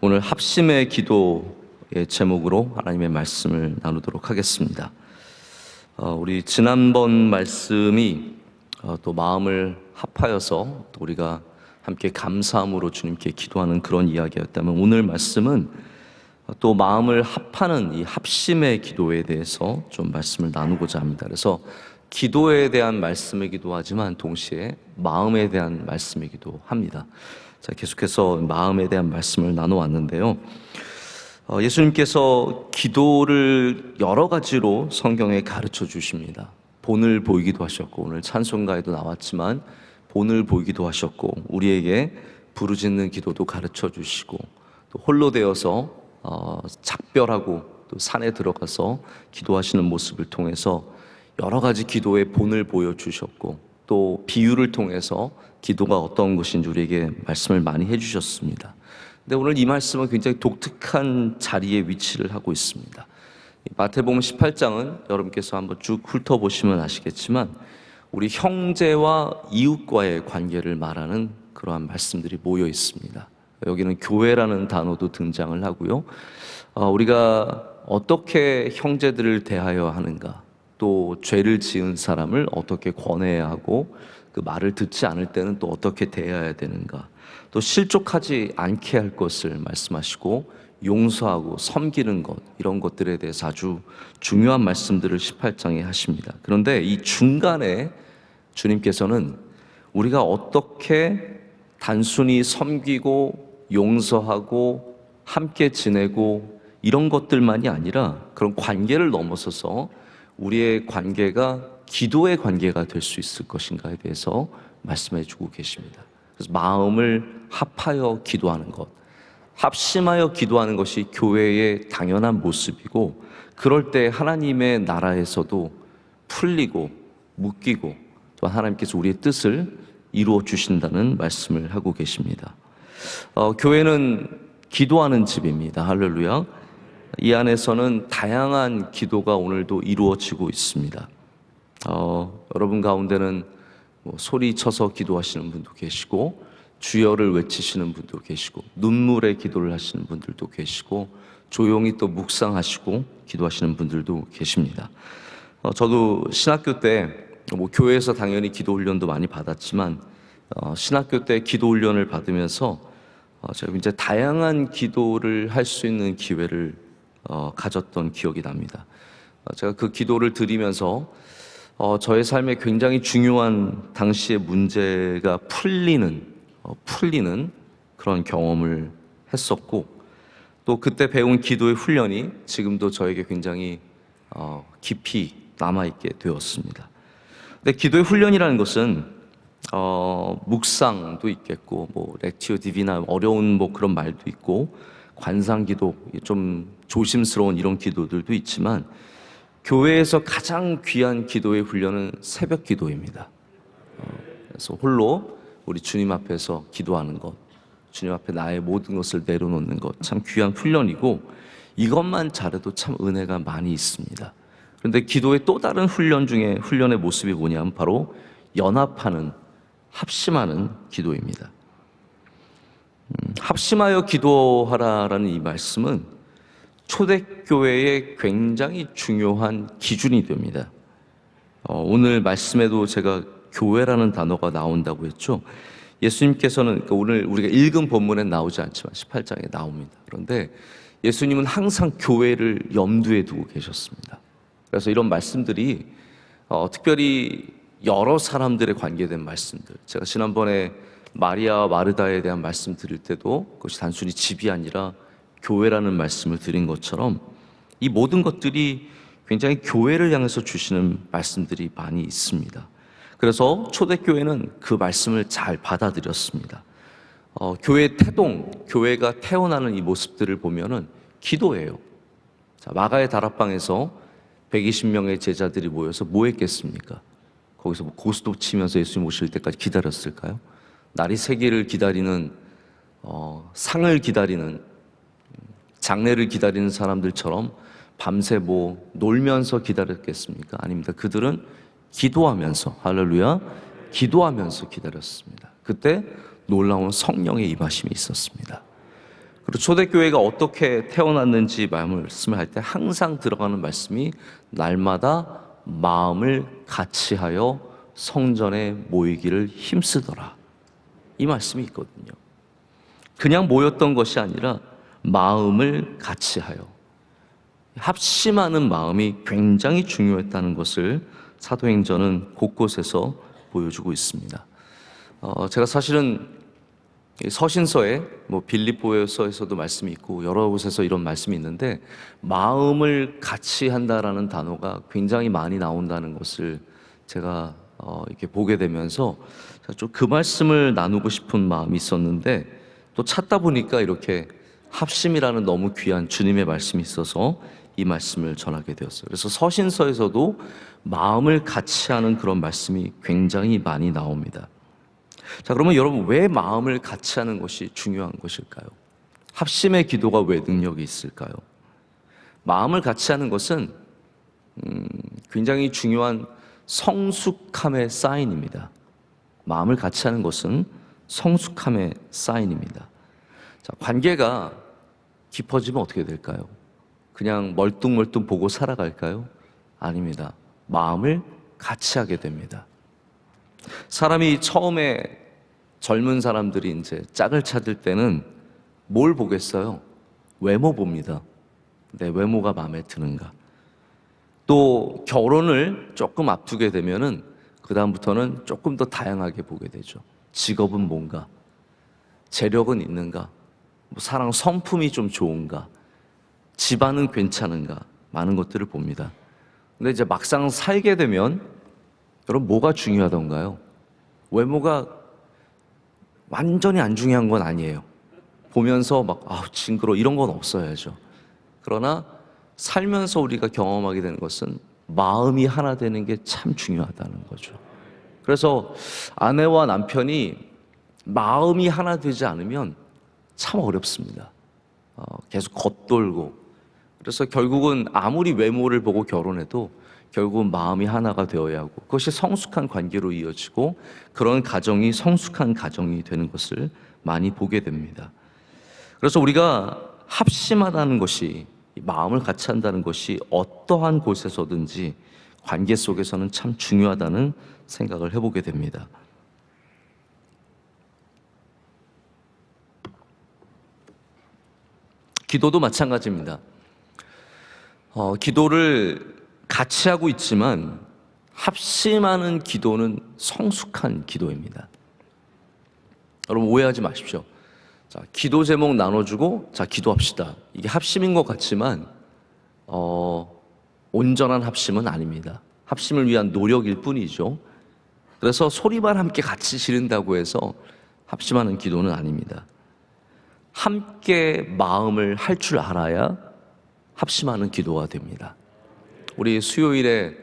오늘 합심의 기도의 제목으로 하나님의 말씀을 나누도록 하겠습니다. 우리 지난번 말씀이 또 마음을 합하여서 또 우리가 함께 감사함으로 주님께 기도하는 그런 이야기였다면, 오늘 말씀은 또 마음을 합하는 이 합심의 기도에 대해서 좀 말씀을 나누고자 합니다. 그래서 기도에 대한 말씀이기도 하지만 동시에 마음에 대한 말씀이기도 합니다. 자, 계속해서 마음에 대한 말씀을 나눠왔는데요. 예수님께서 기도를 여러 가지로 성경에 가르쳐 주십니다. 본을 보이기도 하셨고, 오늘 찬송가에도 나왔지만 본을 보이기도 하셨고, 우리에게 부르짖는 기도도 가르쳐 주시고, 또 홀로 되어서 작별하고 또 산에 들어가서 기도하시는 모습을 통해서 여러 가지 기도의 본을 보여주셨고, 또 비유를 통해서 기도가 어떤 것인지 우리에게 말씀을 많이 해주셨습니다. 근데 오늘 이 말씀은 굉장히 독특한 자리에 위치를 하고 있습니다. 마태복음 18장은 여러분께서 한번 쭉 훑어보시면 아시겠지만, 우리 형제와 이웃과의 관계를 말하는 그러한 말씀들이 모여 있습니다. 여기는 교회라는 단어도 등장을 하고요. 우리가 어떻게 형제들을 대하여 하는가, 또 죄를 지은 사람을 어떻게 권해야 하고, 그 말을 듣지 않을 때는 또 어떻게 대해야 되는가, 또 실족하지 않게 할 것을 말씀하시고, 용서하고 섬기는 것, 이런 것들에 대해서 아주 중요한 말씀들을 18장에 하십니다. 그런데 이 중간에 주님께서는 우리가 어떻게 단순히 섬기고 용서하고 함께 지내고 이런 것들만이 아니라 그런 관계를 넘어서서 우리의 관계가 기도의 관계가 될 수 있을 것인가에 대해서 말씀해 주고 계십니다. 그래서 마음을 합하여 기도하는 것, 합심하여 기도하는 것이 교회의 당연한 모습이고, 그럴 때 하나님의 나라에서도 풀리고 묶이고 또 하나님께서 우리의 뜻을 이루어 주신다는 말씀을 하고 계십니다. 교회는 기도하는 집입니다. 할렐루야. 이 안에서는 다양한 기도가 오늘도 이루어지고 있습니다. 여러분 가운데는 소리쳐서 기도하시는 분도 계시고, 주여를 외치시는 분도 계시고, 눈물의 기도를 하시는 분들도 계시고, 조용히 또 묵상하시고 기도하시는 분들도 계십니다. 저도 신학교 때 교회에서 당연히 기도 훈련도 많이 받았지만, 신학교 때 기도 훈련을 받으면서 제가 이제 다양한 기도를 할 수 있는 기회를 가졌던 기억이 납니다. 제가 그 기도를 드리면서 저의 삶에 굉장히 중요한 당시의 문제가 풀리는 그런 경험을 했었고, 또 그때 배운 기도의 훈련이 지금도 저에게 굉장히 깊이 남아있게 되었습니다. 근데 기도의 훈련이라는 것은 묵상도 있겠고, 렉티오 디비나 어려운 그런 말도 있고, 관상기도, 좀 조심스러운 이런 기도들도 있지만, 교회에서 가장 귀한 기도의 훈련은 새벽 기도입니다. 그래서 홀로 우리 주님 앞에서 기도하는 것, 주님 앞에 나의 모든 것을 내려놓는 것, 참 귀한 훈련이고, 이것만 잘해도 참 은혜가 많이 있습니다. 그런데 기도의 또 다른 훈련의 모습이 뭐냐면 바로 연합하는, 합심하는 기도입니다. 합심하여 기도하라라는 이 말씀은 초대교회의 굉장히 중요한 기준이 됩니다. 오늘 말씀에도 제가 교회라는 단어가 나온다고 했죠. 예수님께서는, 오늘 우리가 읽은 본문엔 나오지 않지만 18장에 나옵니다. 그런데 예수님은 항상 교회를 염두에 두고 계셨습니다. 그래서 이런 말씀들이 특별히 여러 사람들에 관계된 말씀들, 제가 지난번에 마리아와 마르다에 대한 말씀 드릴 때도 그것이 단순히 집이 아니라 교회라는 말씀을 드린 것처럼, 이 모든 것들이 굉장히 교회를 향해서 주시는 말씀들이 많이 있습니다. 그래서 초대교회는 그 말씀을 잘 받아들였습니다. 교회의 태동, 교회가 태어나는 이 모습들을 보면은 기도예요. 자, 마가의 다락방에서 120명의 제자들이 모여서 뭐 했겠습니까? 거기서 고스톱 치면서 예수님 오실 때까지 기다렸을까요? 날이 새기를 기다리는, 상을 기다리는, 장례를 기다리는 사람들처럼 밤새 놀면서 기다렸겠습니까? 아닙니다. 그들은 기도하면서, 할렐루야, 기도하면서 기다렸습니다. 그때 놀라운 성령의 임하심이 있었습니다. 그리고 초대교회가 어떻게 태어났는지 말씀을 할 때 항상 들어가는 말씀이 날마다 마음을 같이하여 성전에 모이기를 힘쓰더라. 이 말씀이 있거든요. 그냥 모였던 것이 아니라 마음을 같이하여 합심하는 마음이 굉장히 중요했다는 것을 사도행전은 곳곳에서 보여주고 있습니다. 제가 사실은 서신서에 빌립보서에서도 말씀이 있고 여러 곳에서 이런 말씀이 있는데 마음을 같이 한다라는 단어가 굉장히 많이 나온다는 것을 제가 이렇게 보게 되면서 좀 그 말씀을 나누고 싶은 마음이 있었는데 또 찾다 보니까 이렇게 합심이라는 너무 귀한 주님의 말씀이 있어서 이 말씀을 전하게 되었어요. 그래서 서신서에서도 마음을 같이 하는 그런 말씀이 굉장히 많이 나옵니다. 자, 그러면 여러분, 왜 마음을 같이 하는 것이 중요한 것일까요? 합심의 기도가 왜 능력이 있을까요? 마음을 같이 하는 것은 굉장히 중요한 성숙함의 사인입니다. 마음을 같이 하는 것은 성숙함의 사인입니다. 자, 관계가 깊어지면 어떻게 될까요? 그냥 멀뚱멀뚱 보고 살아갈까요? 아닙니다. 마음을 같이 하게 됩니다. 사람이 처음에 젊은 사람들이 이제 짝을 찾을 때는 뭘 보겠어요? 외모 봅니다. 내 외모가 마음에 드는가. 또 결혼을 조금 앞두게 되면은 그다음부터는 조금 더 다양하게 보게 되죠. 직업은 뭔가? 재력은 있는가? 사랑 성품이 좀 좋은가? 집안은 괜찮은가? 많은 것들을 봅니다. 근데 이제 막상 살게 되면 여러분 뭐가 중요하던가요? 외모가 완전히 안 중요한 건 아니에요. 보면서 징그러 이런 건 없어야죠. 그러나 살면서 우리가 경험하게 되는 것은 마음이 하나 되는 게 참 중요하다는 거죠. 그래서 아내와 남편이 마음이 하나 되지 않으면 참 어렵습니다. 계속 겉돌고 그래서 결국은 아무리 외모를 보고 결혼해도 결국은 마음이 하나가 되어야 하고 그것이 성숙한 관계로 이어지고 그런 가정이 성숙한 가정이 되는 것을 많이 보게 됩니다. 그래서 우리가 합심하다는 것이 마음을 같이 한다는 것이 어떠한 곳에서든지 관계 속에서는 참 중요하다는 생각을 해보게 됩니다. 기도도 마찬가지입니다. 기도를 같이 하고 있지만 합심하는 기도는 성숙한 기도입니다. 여러분 오해하지 마십시오. 자, 기도 제목 나눠주고 자 기도합시다. 이게 합심인 것 같지만 온전한 합심은 아닙니다. 합심을 위한 노력일 뿐이죠. 그래서 소리만 함께 같이 지른다고 해서 합심하는 기도는 아닙니다. 함께 마음을 할 줄 알아야 합심하는 기도가 됩니다. 우리 수요일에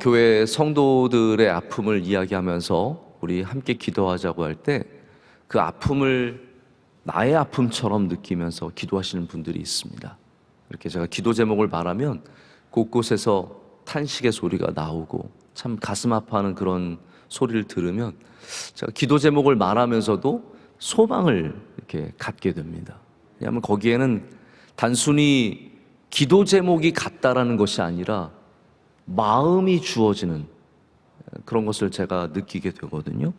교회 성도들의 아픔을 이야기하면서 우리 함께 기도하자고 할 때 그 아픔을 나의 아픔처럼 느끼면서 기도하시는 분들이 있습니다. 이렇게 제가 기도 제목을 말하면 곳곳에서 탄식의 소리가 나오고 참 가슴 아파하는 그런 소리를 들으면 제가 기도 제목을 말하면서도 소망을 이렇게 갖게 됩니다. 왜냐하면 거기에는 단순히 기도 제목이 같다라는 것이 아니라 마음이 주어지는 그런 것을 제가 느끼게 되거든요.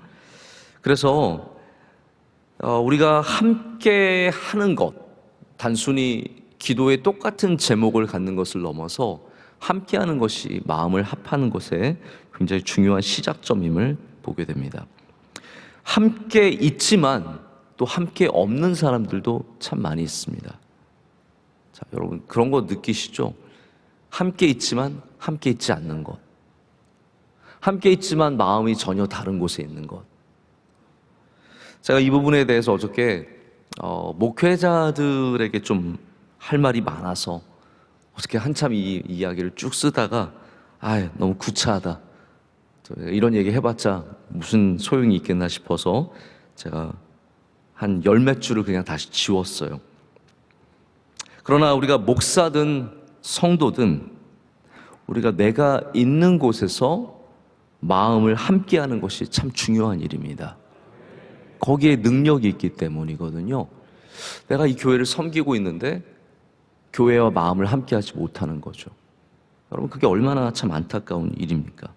그래서 우리가 함께 하는 것, 단순히 기도에 똑같은 제목을 갖는 것을 넘어서 함께 하는 것이 마음을 합하는 것에 굉장히 중요한 시작점임을 보게 됩니다. 함께 있지만 또 함께 없는 사람들도 참 많이 있습니다. 자, 여러분 그런 거 느끼시죠? 함께 있지만 함께 있지 않는 것, 함께 있지만 마음이 전혀 다른 곳에 있는 것. 제가 이 부분에 대해서 어저께 목회자들에게 좀 할 말이 많아서 어저께 한참 이 이야기를 쭉 쓰다가 너무 구차하다, 이런 얘기 해봤자 무슨 소용이 있겠나 싶어서 제가 한 열 몇 줄을 그냥 다시 지웠어요. 그러나 우리가 목사든 성도든 우리가 내가 있는 곳에서 마음을 함께하는 것이 참 중요한 일입니다. 거기에 능력이 있기 때문이거든요. 내가 이 교회를 섬기고 있는데 교회와 마음을 함께하지 못하는 거죠. 여러분, 그게 얼마나 참 안타까운 일입니까?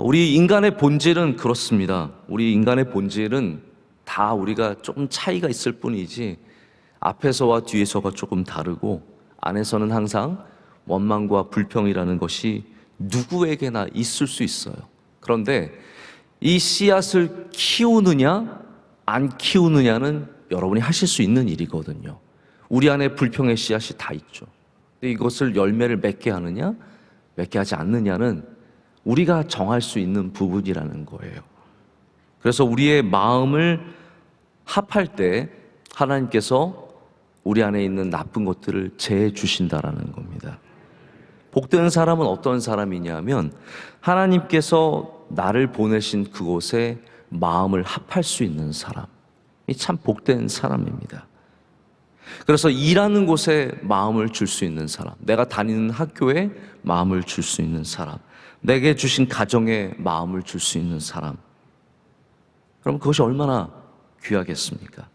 우리 인간의 본질은 그렇습니다. 우리 인간의 본질은 다 우리가 조금 차이가 있을 뿐이지 앞에서와 뒤에서가 조금 다르고 안에서는 항상 원망과 불평이라는 것이 누구에게나 있을 수 있어요. 그런데 이 씨앗을 키우느냐 안 키우느냐는 여러분이 하실 수 있는 일이거든요. 우리 안에 불평의 씨앗이 다 있죠. 근데 이것을 열매를 맺게 하느냐 맺게 하지 않느냐는 우리가 정할 수 있는 부분이라는 거예요. 그래서 우리의 마음을 합할 때 하나님께서 우리 안에 있는 나쁜 것들을 제해 주신다라는 겁니다. 복된 사람은 어떤 사람이냐면 하나님께서 나를 보내신 그곳에 마음을 합할 수 있는 사람이 참 복된 사람입니다. 그래서 일하는 곳에 마음을 줄 수 있는 사람, 내가 다니는 학교에 마음을 줄 수 있는 사람, 내게 주신 가정에 마음을 줄 수 있는 사람, 그럼 그것이 얼마나 귀하겠습니까?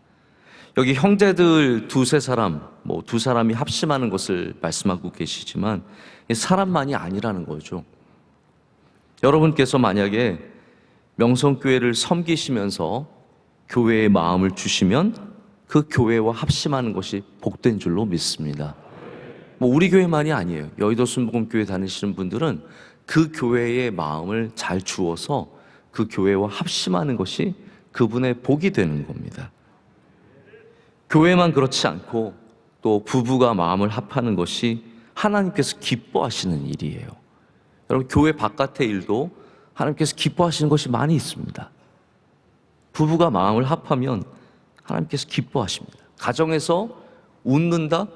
여기 형제들 두세 사람, 두 사람이 합심하는 것을 말씀하고 계시지만 사람만이 아니라는 거죠. 여러분께서 만약에 명성교회를 섬기시면서 교회에 마음을 주시면 그 교회와 합심하는 것이 복된 줄로 믿습니다. 우리 교회만이 아니에요. 여의도 순복음교회 다니시는 분들은 그 교회의 마음을 잘 주어서 그 교회와 합심하는 것이 그분의 복이 되는 겁니다. 교회만 그렇지 않고 또 부부가 마음을 합하는 것이 하나님께서 기뻐하시는 일이에요. 여러분, 교회 바깥의 일도 하나님께서 기뻐하시는 것이 많이 있습니다. 부부가 마음을 합하면 하나님께서 기뻐하십니다. 가정에서 웃는다?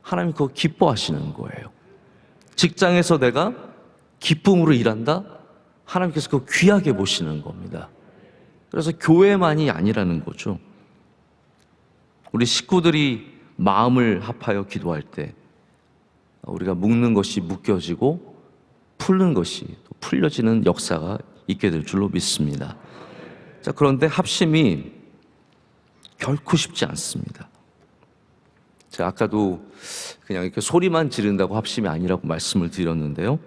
하나님 그거 기뻐하시는 거예요. 직장에서 내가 기쁨으로 일한다? 하나님께서 그거 귀하게 보시는 겁니다. 그래서 교회만이 아니라는 거죠. 우리 식구들이 마음을 합하여 기도할 때 우리가 묶는 것이 묶여지고 풀는 것이 또 풀려지는 역사가 있게 될 줄로 믿습니다. 자, 그런데 합심이 결코 쉽지 않습니다. 제가 아까도 그냥 이렇게 소리만 지른다고 합심이 아니라고 말씀을 드렸는데요.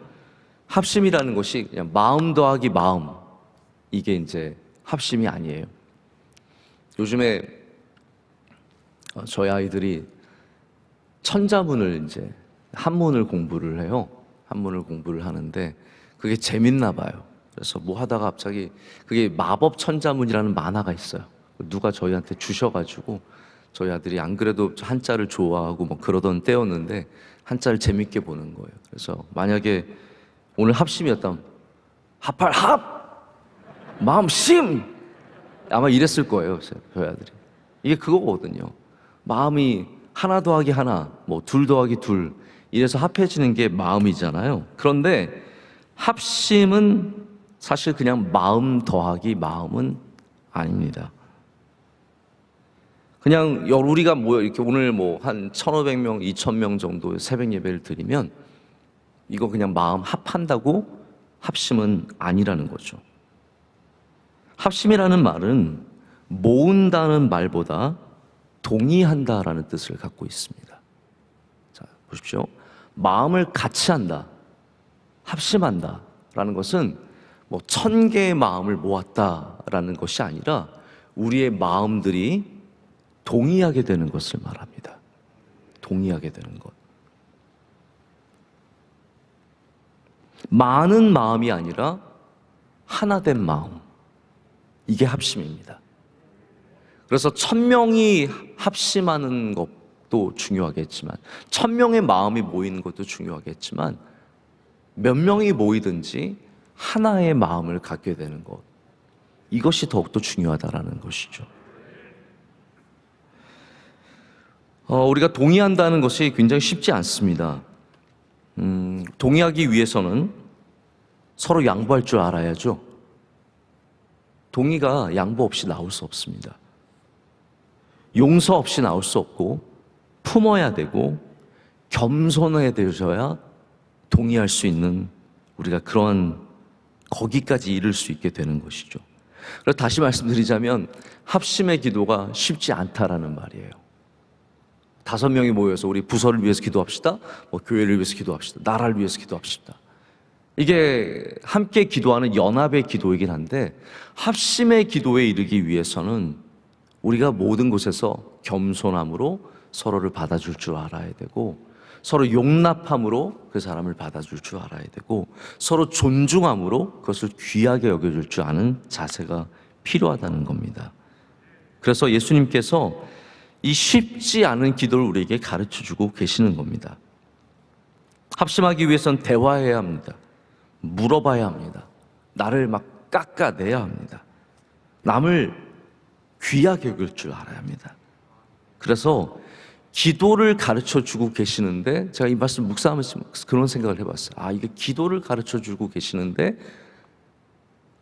합심이라는 것이 그냥 마음 더하기 마음, 이게 이제 합심이 아니에요. 요즘에 저희 아이들이 천자문을 이제 한문을 공부를 해요. 한문을 공부를 하는데 그게 재밌나 봐요. 그래서 뭐 하다가 갑자기 그게 마법 천자문이라는 만화가 있어요. 누가 저희한테 주셔가지고 저희 아들이 안 그래도 한자를 좋아하고 뭐 그러던 때였는데 한자를 재밌게 보는 거예요. 그래서 만약에 오늘 합심이었다면 합할 합! 마음 심! 아마 이랬을 거예요. 저희 아들이. 이게 그거거든요. 마음이 하나 더하기 하나, 둘 더하기 둘 이래서 합해지는 게 마음이잖아요. 그런데 합심은 사실 그냥 마음 더하기 마음은 아닙니다. 그냥 우리가 이렇게 오늘 한 1,500명, 2,000명 정도의 새벽 예배를 드리면 이거 그냥 마음 합한다고 합심은 아니라는 거죠. 합심이라는 말은 모은다는 말보다 동의한다라는 뜻을 갖고 있습니다. 자, 보십시오. 마음을 같이 한다, 합심한다라는 것은 1,000개의 마음을 모았다라는 것이 아니라 우리의 마음들이 동의하게 되는 것을 말합니다. 동의하게 되는 것. 많은 마음이 아니라 하나된 마음. 이게 합심입니다. 그래서 1,000명이 합심하는 것도 중요하겠지만 1,000명의 마음이 모이는 것도 중요하겠지만 몇 명이 모이든지 하나의 마음을 갖게 되는 것, 이것이 더욱더 중요하다라는 것이죠. 우리가 동의한다는 것이 굉장히 쉽지 않습니다. 동의하기 위해서는 서로 양보할 줄 알아야죠. 동의가 양보 없이 나올 수 없습니다. 용서 없이 나올 수 없고 품어야 되고 겸손해야 되셔야 동의할 수 있는, 우리가 그런 거기까지 이를 수 있게 되는 것이죠. 그래서 다시 말씀드리자면 합심의 기도가 쉽지 않다라는 말이에요. 5명이 모여서 우리 부서를 위해서 기도합시다. 뭐 교회를 위해서 기도합시다. 나라를 위해서 기도합시다. 이게 함께 기도하는 연합의 기도이긴 한데 합심의 기도에 이르기 위해서는 우리가 모든 곳에서 겸손함으로 서로를 받아줄 줄 알아야 되고, 서로 용납함으로 그 사람을 받아줄 줄 알아야 되고, 서로 존중함으로 그것을 귀하게 여겨줄 줄 아는 자세가 필요하다는 겁니다. 그래서 예수님께서 이 쉽지 않은 기도를 우리에게 가르쳐주고 계시는 겁니다. 합심하기 위해서는 대화해야 합니다. 물어봐야 합니다. 나를 막 깎아내야 합니다. 남을 귀하게 여길 줄 알아야 합니다. 그래서 기도를 가르쳐주고 계시는데, 제가 이 말씀 묵상하면서 그런 생각을 해봤어요. 이게 기도를 가르쳐주고 계시는데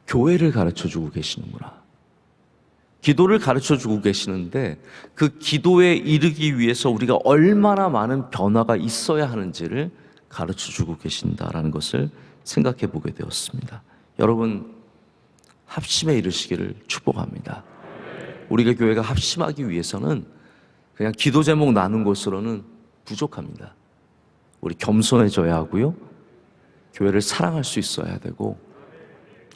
교회를 가르쳐주고 계시는구나. 기도를 가르쳐주고 계시는데 그 기도에 이르기 위해서 우리가 얼마나 많은 변화가 있어야 하는지를 가르쳐주고 계신다라는 것을 생각해 보게 되었습니다. 여러분, 합심에 이르시기를 축복합니다. 우리가 교회가 합심하기 위해서는 그냥 기도 제목 나눈 것으로는 부족합니다. 우리 겸손해져야 하고요, 교회를 사랑할 수 있어야 되고,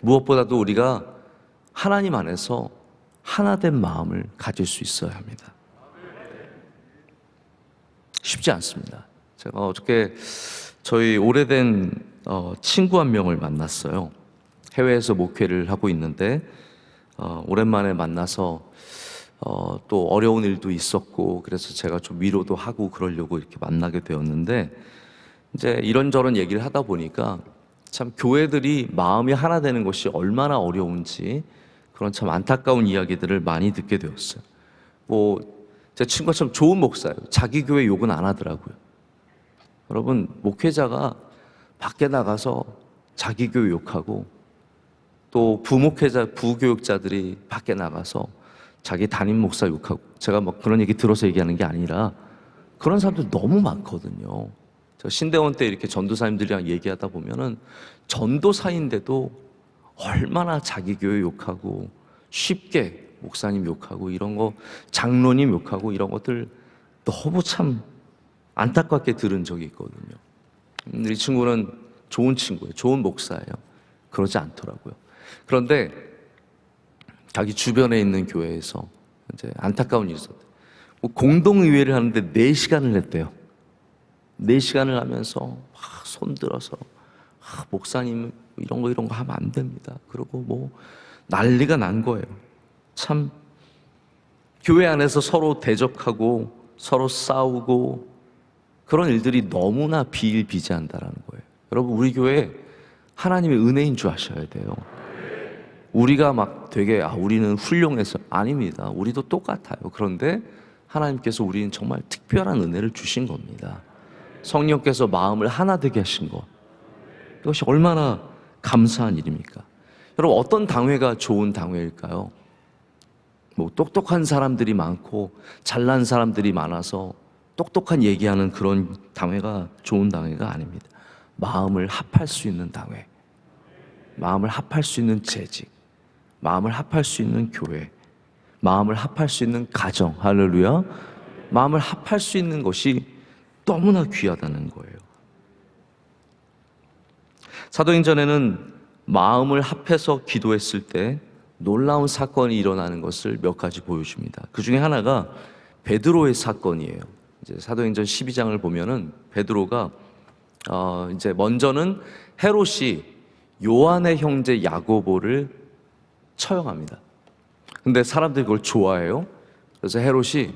무엇보다도 우리가 하나님 안에서 하나된 마음을 가질 수 있어야 합니다. 쉽지 않습니다. 제가 어저께 저희 오래된 친구 한 명을 만났어요. 해외에서 목회를 하고 있는데 오랜만에 만나서 또 어려운 일도 있었고, 그래서 제가 좀 위로도 하고 그러려고 이렇게 만나게 되었는데, 이제 이런저런 얘기를 하다 보니까 참 교회들이 마음이 하나 되는 것이 얼마나 어려운지, 그런 참 안타까운 이야기들을 많이 듣게 되었어요. 제 친구가 참 좋은 목사예요. 자기 교회 욕은 안 하더라고요. 여러분, 목회자가 밖에 나가서 자기 교회 욕하고, 또 부교육자들이 밖에 나가서 자기 담임 목사 욕하고, 제가 막 그런 얘기 들어서 얘기하는 게 아니라 그런 사람들 너무 많거든요. 저 신대원 때 이렇게 전도사님들이랑 얘기하다 보면은 전도사인데도 얼마나 자기 교회 욕하고, 쉽게 목사님 욕하고, 이런 거 장로님 욕하고, 이런 것들 너무 참 안타깝게 들은 적이 있거든요. 이 친구는 좋은 친구예요. 좋은 목사예요. 그러지 않더라고요. 그런데 자기 주변에 있는 교회에서 이제 안타까운 일이 있었대요. 공동의회를 하는데 4시간을 했대요. 4시간을 하면서 막 손들어서 목사님 이런 거 하면 안 됩니다. 그리고 난리가 난 거예요. 참 교회 안에서 서로 대적하고 서로 싸우고 그런 일들이 너무나 비일비재한다라는 거예요. 여러분, 우리 교회 하나님의 은혜인 줄 아셔야 돼요. 우리가 막 되게 우리는 훌륭해서, 아닙니다. 우리도 똑같아요. 그런데 하나님께서 우리는 정말 특별한 은혜를 주신 겁니다. 성령께서 마음을 하나 되게 하신 것, 이것이 얼마나 감사한 일입니까? 여러분, 어떤 당회가 좋은 당회일까요? 똑똑한 사람들이 많고 잘난 사람들이 많아서 똑똑한 얘기하는 그런 당회가 좋은 당회가 아닙니다. 마음을 합할 수 있는 당회, 마음을 합할 수 있는 재직, 마음을 합할 수 있는 교회, 마음을 합할 수 있는 가정, 할렐루야. 마음을 합할 수 있는 것이 너무나 귀하다는 거예요. 사도행전에는 마음을 합해서 기도했을 때 놀라운 사건이 일어나는 것을 몇 가지 보여줍니다. 그 중에 하나가 베드로의 사건이에요. 이제 사도행전 12장을 보면은 베드로가 이제 먼저는 헤롯이 요한의 형제 야고보를 처형합니다. 근데 사람들이 그걸 좋아해요. 그래서 헤롯이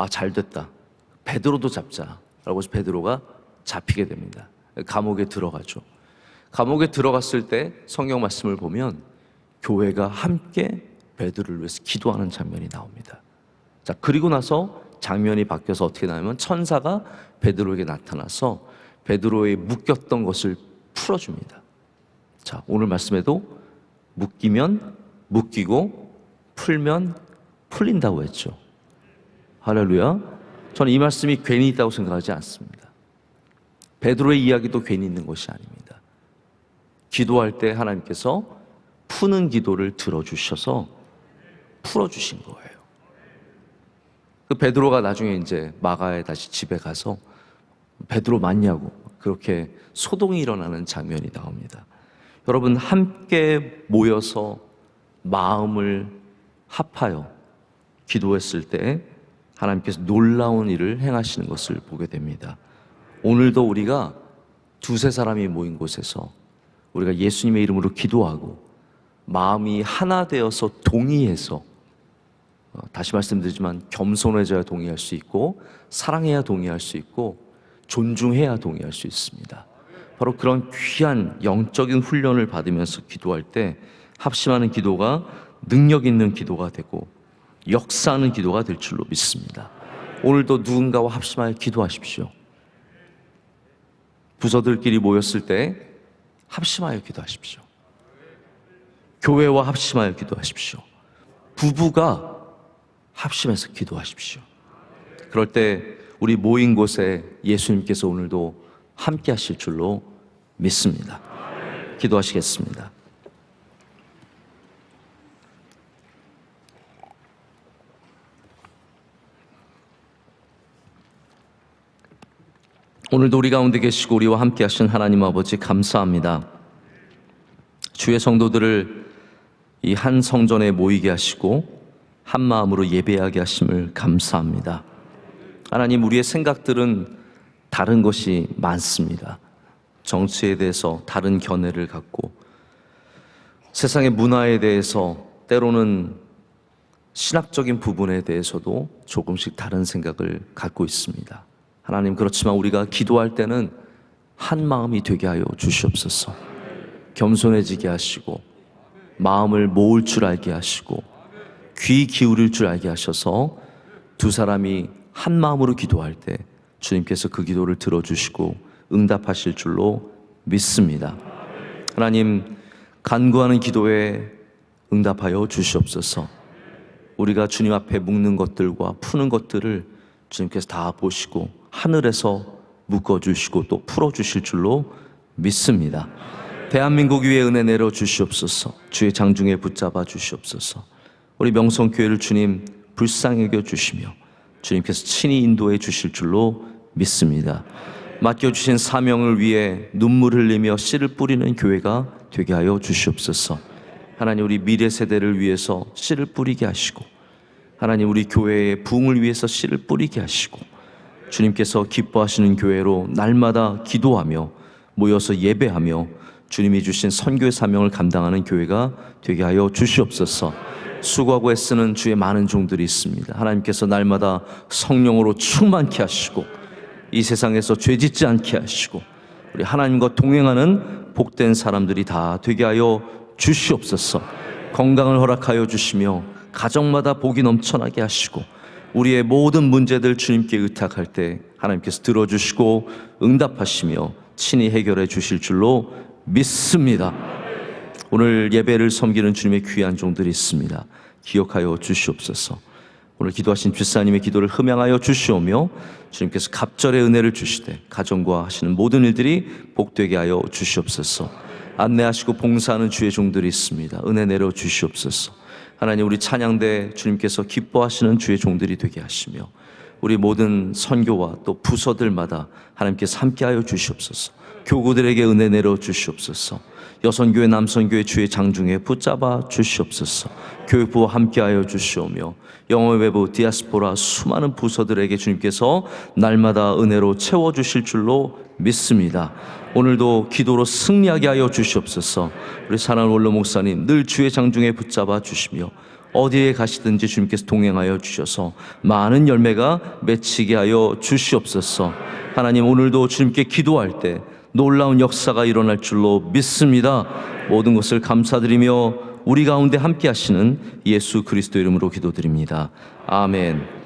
잘 됐다, 베드로도 잡자라고 해서 베드로가 잡히게 됩니다. 감옥에 들어가죠. 감옥에 들어갔을 때 성경 말씀을 보면 교회가 함께 베드로를 위해서 기도하는 장면이 나옵니다. 자, 그리고 나서 장면이 바뀌어서 어떻게 나오면 천사가 베드로에게 나타나서 베드로의 묶였던 것을 풀어줍니다. 자, 오늘 말씀에도 묶이면 묶이고 풀면 풀린다고 했죠. 할렐루야. 저는 이 말씀이 괜히 있다고 생각하지 않습니다. 베드로의 이야기도 괜히 있는 것이 아닙니다. 기도할 때 하나님께서 푸는 기도를 들어주셔서 풀어주신 거예요. 그 베드로가 나중에 이제 마가에 다시 집에 가서 베드로 맞냐고 그렇게 소동이 일어나는 장면이 나옵니다. 여러분, 함께 모여서 마음을 합하여 기도했을 때 하나님께서 놀라운 일을 행하시는 것을 보게 됩니다. 오늘도 우리가 두세 사람이 모인 곳에서 우리가 예수님의 이름으로 기도하고 마음이 하나 되어서 동의해서, 다시 말씀드리지만 겸손해져야 동의할 수 있고 사랑해야 동의할 수 있고 존중해야 동의할 수 있습니다. 바로 그런 귀한 영적인 훈련을 받으면서 기도할 때 합심하는 기도가 능력 있는 기도가 되고 역사하는 기도가 될 줄로 믿습니다. 오늘도 누군가와 합심하여 기도하십시오. 부서들끼리 모였을 때 합심하여 기도하십시오. 교회와 합심하여 기도하십시오. 부부가 합심해서 기도하십시오. 그럴 때 우리 모인 곳에 예수님께서 오늘도 함께 하실 줄로 믿습니다. 기도하시겠습니다. 오늘도 우리 가운데 계시고 우리와 함께 하신 하나님 아버지 감사합니다. 주의 성도들을 이 한 성전에 모이게 하시고 한 마음으로 예배하게 하심을 감사합니다. 하나님, 우리의 생각들은 다른 것이 많습니다. 정치에 대해서 다른 견해를 갖고 세상의 문화에 대해서 때로는 신학적인 부분에 대해서도 조금씩 다른 생각을 갖고 있습니다. 하나님, 그렇지만 우리가 기도할 때는 한 마음이 되게 하여 주시옵소서. 겸손해지게 하시고 마음을 모을 줄 알게 하시고 귀 기울일 줄 알게 하셔서 두 사람이 한 마음으로 기도할 때 주님께서 그 기도를 들어주시고 응답하실 줄로 믿습니다. 하나님, 간구하는 기도에 응답하여 주시옵소서. 우리가 주님 앞에 묵는 것들과 푸는 것들을 주님께서 다 보시고 하늘에서 묶어주시고 또 풀어주실 줄로 믿습니다. 대한민국 위에 은혜 내려 주시옵소서. 주의 장중에 붙잡아 주시옵소서. 우리 명성교회를 주님 불쌍히 여겨 주시며 주님께서 친히 인도해 주실 줄로 믿습니다. 맡겨주신 사명을 위해 눈물 흘리며 씨를 뿌리는 교회가 되게 하여 주시옵소서. 하나님, 우리 미래 세대를 위해서 씨를 뿌리게 하시고 하나님, 우리 교회의 부흥을 위해서 씨를 뿌리게 하시고 주님께서 기뻐하시는 교회로 날마다 기도하며 모여서 예배하며 주님이 주신 선교의 사명을 감당하는 교회가 되게 하여 주시옵소서. 수고하고 애쓰는 주의 많은 종들이 있습니다. 하나님께서 날마다 성령으로 충만케 하시고 이 세상에서 죄짓지 않게 하시고 우리 하나님과 동행하는 복된 사람들이 다 되게 하여 주시옵소서. 건강을 허락하여 주시며 가정마다 복이 넘쳐나게 하시고 우리의 모든 문제들 주님께 의탁할 때 하나님께서 들어주시고 응답하시며 친히 해결해 주실 줄로 믿습니다. 오늘 예배를 섬기는 주님의 귀한 종들이 있습니다. 기억하여 주시옵소서. 오늘 기도하신 집사님의 기도를 흠양하여 주시오며 주님께서 갑절의 은혜를 주시되 가정과 하시는 모든 일들이 복되게 하여 주시옵소서. 안내하시고 봉사하는 주의 종들이 있습니다. 은혜 내려 주시옵소서. 하나님, 우리 찬양대 주님께서 기뻐하시는 주의 종들이 되게 하시며 우리 모든 선교와 또 부서들마다 하나님께서 함께하여 주시옵소서. 교구들에게 은혜 내려 주시옵소서. 여선교회 남선교회 주의 장중에 붙잡아 주시옵소서. 교육부와 함께하여 주시오며 영어외부 디아스포라 수많은 부서들에게 주님께서 날마다 은혜로 채워주실 줄로 믿습니다. 오늘도 기도로 승리하게 하여 주시옵소서. 우리 사랑하는 원로 목사님 늘 주의 장중에 붙잡아 주시며 어디에 가시든지 주님께서 동행하여 주셔서 많은 열매가 맺히게 하여 주시옵소서. 하나님, 오늘도 주님께 기도할 때 놀라운 역사가 일어날 줄로 믿습니다. 모든 것을 감사드리며 우리 가운데 함께 하시는 예수 그리스도 이름으로 기도드립니다. 아멘.